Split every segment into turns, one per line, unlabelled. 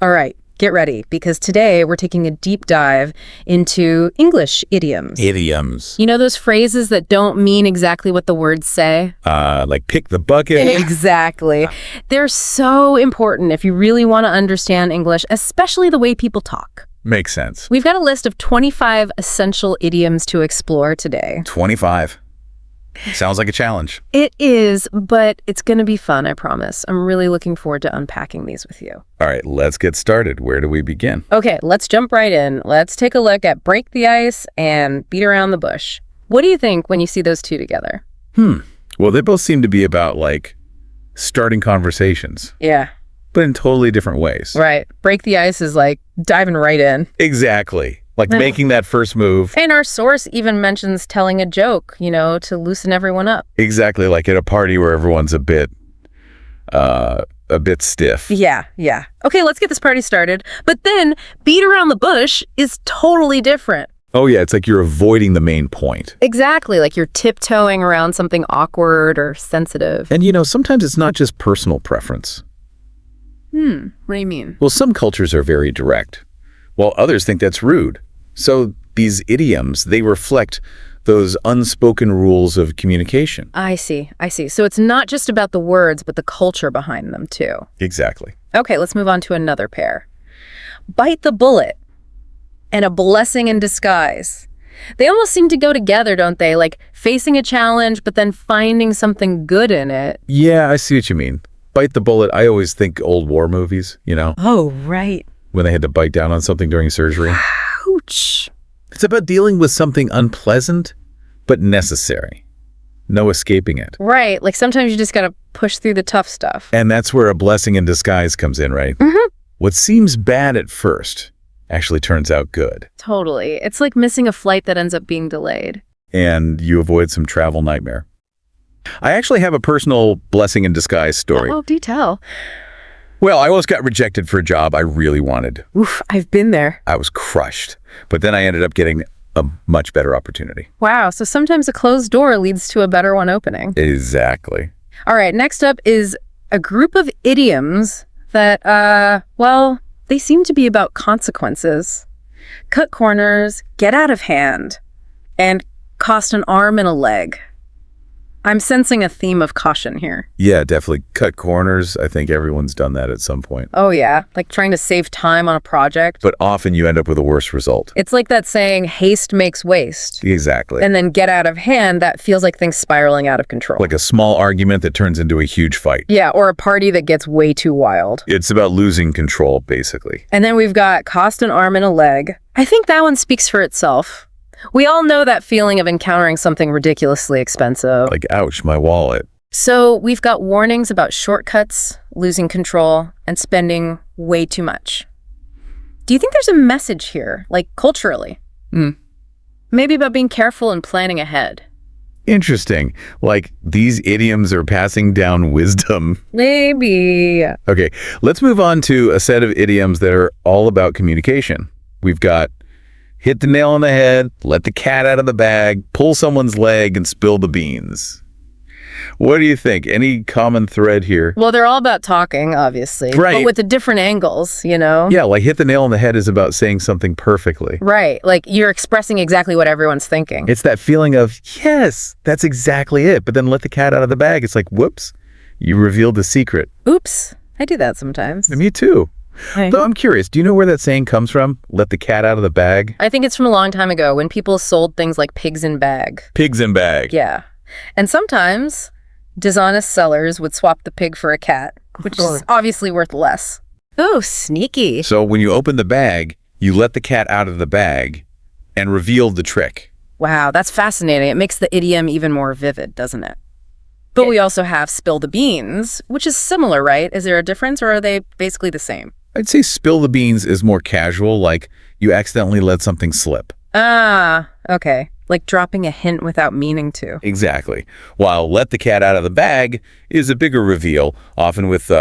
All right, get ready, because today we're taking a deep dive into English idioms.
Idioms.
You know those phrases that don't mean exactly what the words say?
Like pick the bucket.
Exactly. They're so important if you really want to understand English, especially the way people talk.
Makes sense.
We've got a list of 25 essential idioms to explore today.
25. Sounds like a challenge.
It is, but it's going to be fun, I promise. I'm really looking forward to unpacking these with you.
All right, let's get started. Where do we begin?
Okay, let's jump right in. Let's take a look at break the ice and beat around the bush. What do you think when you see those two together?
Well, they both seem to be about, like, starting conversations,
Yeah,
but in totally different ways.
right. Break the ice is like diving right in.
Exactly. Like making that first move.
And our source even mentions telling a joke, to loosen everyone up.
Exactly, like at a party where everyone's a bit stiff.
Yeah. Okay, let's get this party started. But then beat around the bush is totally different.
Oh, yeah, it's like you're avoiding the main point.
Exactly, like you're tiptoeing around something awkward or sensitive.
And, sometimes it's not just personal preference.
What do you mean?
Well, some cultures are very direct, while others think that's rude. So these idioms, they reflect those unspoken rules of communication.
I see. So it's not just about the words, but the culture behind them, too.
Exactly.
Okay, let's move on to another pair. Bite the bullet and a blessing in disguise. They almost seem to go together, don't they? Like facing a challenge, but then finding something good in it.
Yeah, I see what you mean. Bite the bullet, I always think old war movies,
Oh, right.
when they had to bite down on something during surgery.
Ouch.
It's about dealing with something unpleasant, but necessary. No escaping it.
Right, like sometimes you just gotta push through the tough stuff.
And that's where a blessing in disguise comes in, right? What seems bad at first actually turns out good.
Totally. It's like missing a flight that ends up being delayed.
And you avoid some travel nightmare. I actually have a personal blessing in disguise story.
Oh, do tell.
Well, I almost got rejected for a job I really wanted.
Oof, I've been there.
I was crushed. But then I ended up getting a much better opportunity.
Wow, so sometimes a closed door leads to a better one opening.
Exactly.
All right, next up is a group of idioms that, they seem to be about consequences. Cut corners, get out of hand, and cost an arm and a leg. I'm sensing a theme of caution here.
Yeah, definitely. Cut corners. I think everyone's done that at some point.
Oh yeah, like trying to save time on a project.
But often you end up with a worse result.
It's like that saying, haste makes waste.
Exactly.
And then get out of hand, that feels like things spiraling out of control.
Like a small argument that turns into a huge fight.
Yeah, or a party that gets way too wild.
It's about losing control, basically.
And then we've got cost an arm and a leg. I think that one speaks for itself. We all know that feeling of encountering something ridiculously expensive.
Like, ouch, my wallet.
So we've got warnings about shortcuts, losing control, and spending way too much. Do you think there's a message here, like culturally? Maybe about being careful and planning ahead.
Interesting. Like, these idioms are passing down wisdom.
Maybe.
Okay, let's move on to a set of idioms that are all about communication. We've got hit the nail on the head, let the cat out of the bag, pull someone's leg, and spill the beans. What do you think? Any common thread here?
Well, they're all about talking, obviously.
Right.
But with the different angles,
Yeah, like hit the nail on the head is about saying something perfectly.
Right. Like you're expressing exactly what everyone's thinking.
It's that feeling of, yes, that's exactly it. But then let the cat out of the bag. It's like, whoops, you revealed the secret.
Oops. I do that sometimes.
Me too.
Right.
Though I'm curious, do you know where that saying comes from? Let the cat out of the bag?
I think it's from a long time ago when people sold things like pigs in bag.
Pigs in bag.
Yeah. And sometimes dishonest sellers would swap the pig for a cat, which is obviously worth less. Oh, sneaky.
So when you open the bag, you let the cat out of the bag and reveal the trick.
Wow, that's fascinating. It makes the idiom even more vivid, doesn't it? But we also have spill the beans, which is similar, right? Is there a difference or are they basically the same?
I'd say spill the beans is more casual, like you accidentally let something slip.
Ah, okay. Like dropping a hint without meaning to.
Exactly. While let the cat out of the bag is a bigger reveal, often with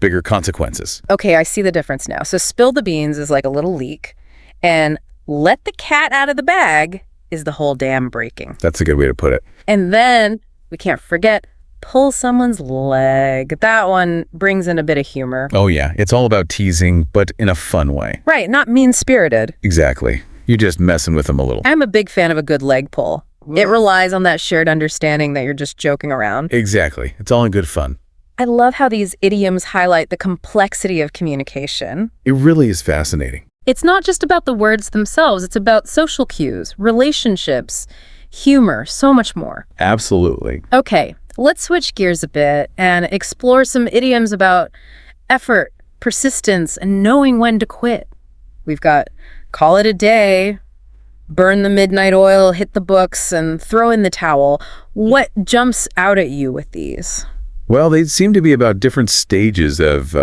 bigger consequences.
Okay, I see the difference now. So spill the beans is like a little leak, and let the cat out of the bag is the whole dam breaking.
That's a good way to put it.
And then we can't forget pull someone's leg. That one brings in a bit of humor.
Oh yeah, it's all about teasing, but in a fun way.
Right, not mean-spirited.
Exactly. You're just messing with them a little.
I'm a big fan of a good leg pull. It relies on that shared understanding that you're just joking around.
Exactly. It's all in good fun.
I love how these idioms highlight the complexity of communication.
It really is fascinating.
It's not just about the words themselves. It's about social cues, relationships, humor, so much more.
Absolutely.
Okay, let's switch gears a bit and explore some idioms about effort, persistence, and knowing when to quit. We've got call it a day, burn the midnight oil, hit the books, and throw in the towel. What jumps out at you with these?
Well, they seem to be about different stages of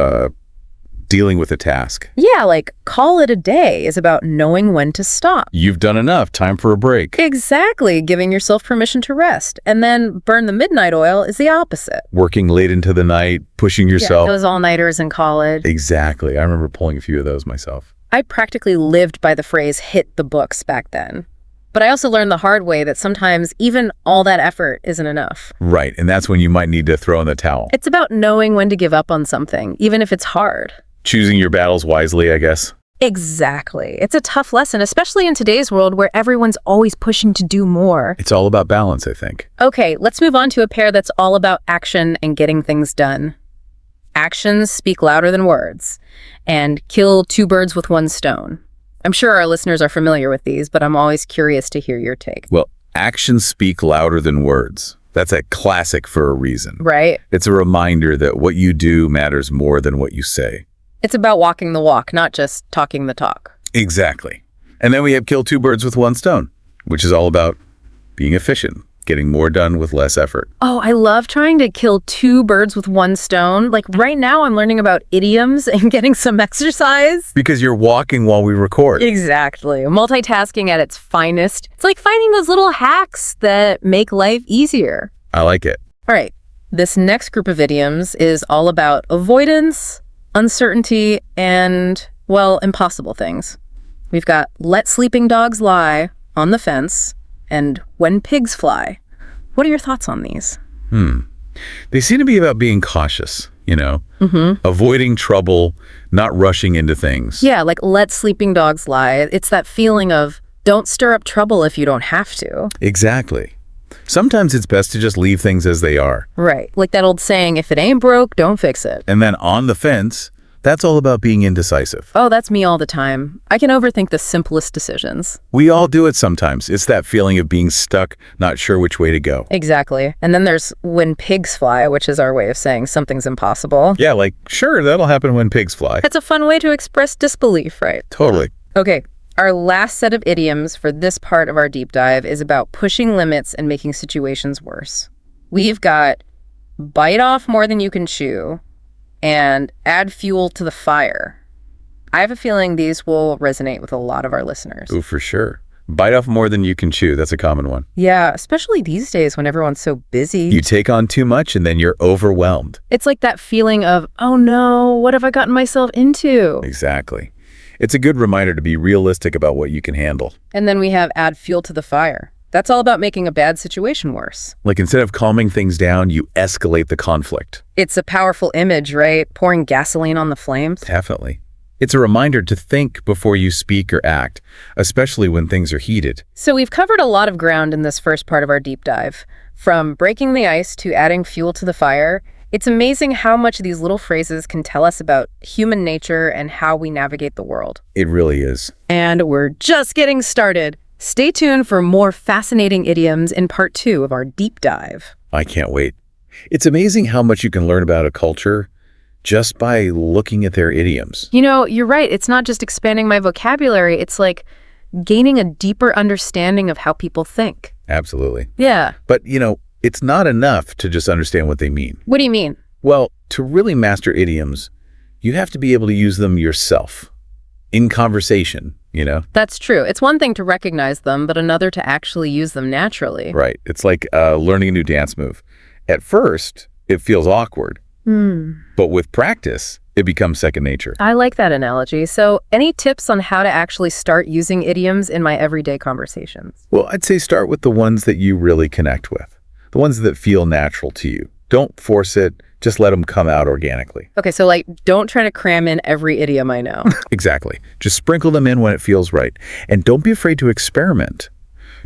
dealing with a task.
Yeah, like call it a day is about knowing when to stop.
You've done enough. Time for a break.
Exactly, giving yourself permission to rest. And then burn the midnight oil is the opposite.
Working late into the night, pushing yourself.
Yeah, those all-nighters in college.
Exactly. I remember pulling a few of those myself.
I practically lived by the phrase hit the books back then. But I also learned the hard way that sometimes even all that effort isn't enough. Right,
and that's when you might need to throw in the towel.
It's about knowing when to give up on something, even if it's hard.
Choosing your battles wisely, I guess.
Exactly. It's a tough lesson, especially in today's world where everyone's always pushing to do more.
It's all about balance, I think.
Okay, let's move on to a pair that's all about action and getting things done. Actions speak louder than words, and kill two birds with one stone. I'm sure our listeners are familiar with these, but I'm always curious to hear your take.
Well, actions speak louder than words. That's a classic for a reason.
Right.
It's a reminder that what you do matters more than what you say.
It's about walking the walk, not just talking the talk.
Exactly. And then we have kill two birds with one stone, which is all about being efficient, getting more done with less effort.
Oh, I love trying to kill two birds with one stone. Like right now I'm learning about idioms and getting some exercise.
Because you're walking while we record.
Exactly. Multitasking at its finest. It's like finding those little hacks that make life easier.
I like it.
All right. This next group of idioms is all about avoidance, uncertainty, and, well, impossible things. We've got let sleeping dogs lie on the fence and when pigs fly. What are your thoughts on these?
They seem to be about being cautious, avoiding trouble, not rushing into things.
Yeah, like let sleeping dogs lie. It's that feeling of don't stir up trouble if you don't have to.
Exactly. Sometimes it's best to just leave things as they are.
Right, like that old saying, if it ain't broke, don't fix it.
And then on the fence, that's all about being indecisive.
Oh, that's me all the time. I can overthink the simplest decisions.
We all do it sometimes. It's that feeling of being stuck, not sure which way to go.
Exactly. And then there's when pigs fly, which is our way of saying something's impossible.
Yeah, like, sure, that'll happen when pigs fly.
It's a fun way to express disbelief, right?
Totally.
Okay, our last set of idioms for this part of our deep dive is about pushing limits and making situations worse. We've got bite off more than you can chew and add fuel to the fire. I have a feeling these will resonate with a lot of our listeners.
Oh, for sure. Bite off more than you can chew. That's a common one.
Yeah, especially these days when everyone's so busy.
You take on too much and then you're overwhelmed.
It's like that feeling of, oh no, what have I gotten myself into?
Exactly. It's a good reminder to be realistic about what you can handle.
And then we have add fuel to the fire. That's all about making a bad situation worse.
Like instead of calming things down, you escalate the conflict.
It's a powerful image, right? Pouring gasoline on the flames.
Definitely. It's a reminder to think before you speak or act, especially when things are heated.
So we've covered a lot of ground in this first part of our deep dive. From breaking the ice to adding fuel to the fire, it's amazing how much these little phrases can tell us about human nature and how we navigate the world.
It really is.
And we're just getting started. Stay tuned for more fascinating idioms in part 2 of our deep dive.
I can't wait. It's amazing how much you can learn about a culture just by looking at their idioms.
You know, you're right. It's not just expanding my vocabulary. It's like gaining a deeper understanding of how people think.
Absolutely.
Yeah.
But, it's not enough to just understand what they mean.
What do you mean?
Well, to really master idioms, you have to be able to use them yourself in conversation,
That's true. It's one thing to recognize them, but another to actually use them naturally.
Right. It's like learning a new dance move. At first, it feels awkward. But with practice, it becomes second nature.
I like that analogy. So any tips on how to actually start using idioms in my everyday conversations?
Well, I'd say start with the ones that you really connect with, the ones that feel natural to you. Don't force it. Just let them come out organically.
Okay, so like, don't try to cram in every idiom I know.
Exactly. Just sprinkle them in when it feels right. And don't be afraid to experiment.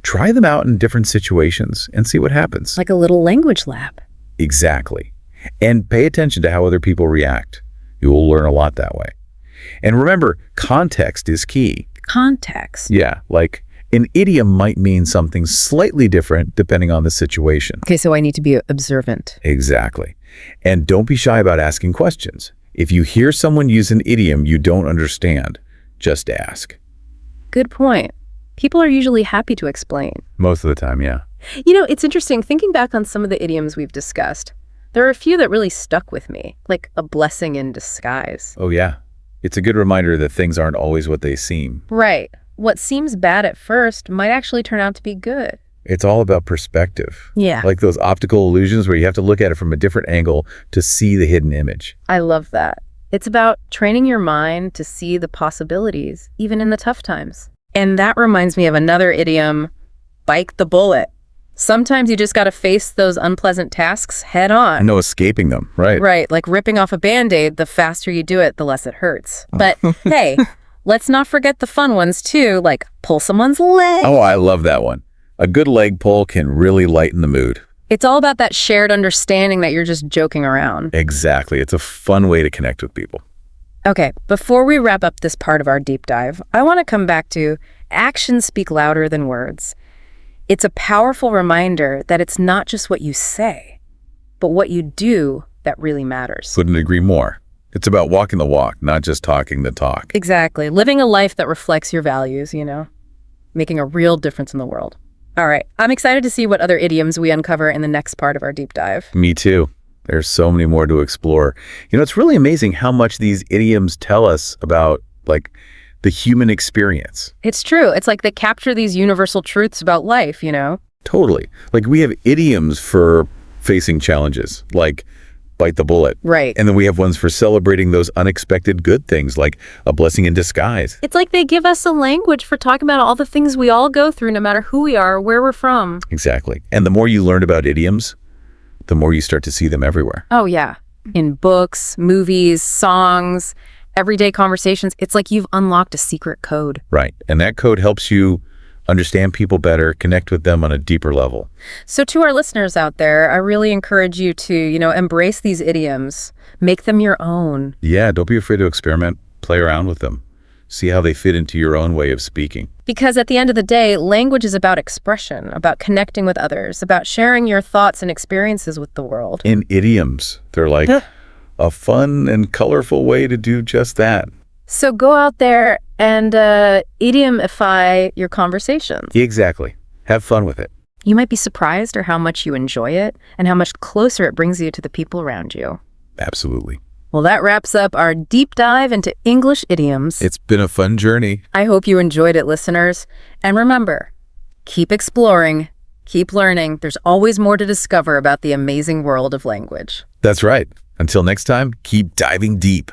Try them out in different situations and see what happens.
Like a little language lab.
Exactly. And pay attention to how other people react. You will learn a lot that way. And remember, context is key.
Context.
Yeah, like an idiom might mean something slightly different depending on the situation.
Okay, so I need to be observant.
Exactly. And don't be shy about asking questions. If you hear someone use an idiom you don't understand, just ask.
Good point. People are usually happy to explain.
Most of the time, yeah.
You know, it's interesting, thinking back on some of the idioms we've discussed, there are a few that really stuck with me, like a blessing in disguise.
Oh, yeah. It's a good reminder that things aren't always what they seem.
Right. What seems bad at first might actually turn out to be good.
It's all about perspective.
Yeah.
Like those optical illusions where you have to look at it from a different angle to see the hidden image.
I love that. It's about training your mind to see the possibilities, even in the tough times. And that reminds me of another idiom, bite the bullet. Sometimes you just got to face those unpleasant tasks head on.
No escaping them, right?
Right, like ripping off a Band-Aid, the faster you do it, the less it hurts. But hey, let's not forget the fun ones too, like pull someone's leg.
Oh, I love that one. A good leg pull can really lighten the mood.
It's all about that shared understanding that you're just joking around.
Exactly. It's a fun way to connect with people.
Okay, before we wrap up this part of our deep dive, I want to come back to actions speak louder than words. It's a powerful reminder that it's not just what you say, but what you do that really matters.
Couldn't agree more. It's about walking the walk, not just talking the talk.
Exactly. Living a life that reflects your values, making a real difference in the world. All right, I'm excited to see what other idioms we uncover in the next part of our deep dive.
Me too. There's so many more to explore. It's really amazing how much these idioms tell us about, the human experience.
It's true. It's like they capture these universal truths about life,
Totally. We have idioms for facing challenges, like bite the bullet.
Right.
And then we have ones for celebrating those unexpected good things, like a blessing in disguise.
It's like they give us a language for talking about all the things we all go through, no matter who we are or where we're from.
Exactly. And the more you learn about idioms, the more you start to see them everywhere.
Oh, yeah. In books, movies, songs, everyday conversations. It's like you've unlocked a secret code.
Right. And that code helps you understand people better, connect with them on a deeper level.
So to our listeners out there, I really encourage you to, embrace these idioms, make them your own.
Yeah, don't be afraid to experiment, play around with them, see how they fit into your own way of speaking.
Because at the end of the day, language is about expression, about connecting with others, about sharing your thoughts and experiences with the world.
In idioms, they're like a fun and colorful way to do just that.
So go out there and idiomify your conversations.
Exactly. Have fun with it.
You might be surprised at how much you enjoy it and how much closer it brings you to the people around you.
Absolutely.
Well, that wraps up our deep dive into English idioms.
It's been a fun journey.
I hope you enjoyed it, listeners. And remember, keep exploring, keep learning. There's always more to discover about the amazing world of language.
That's right. Until next time, keep diving deep.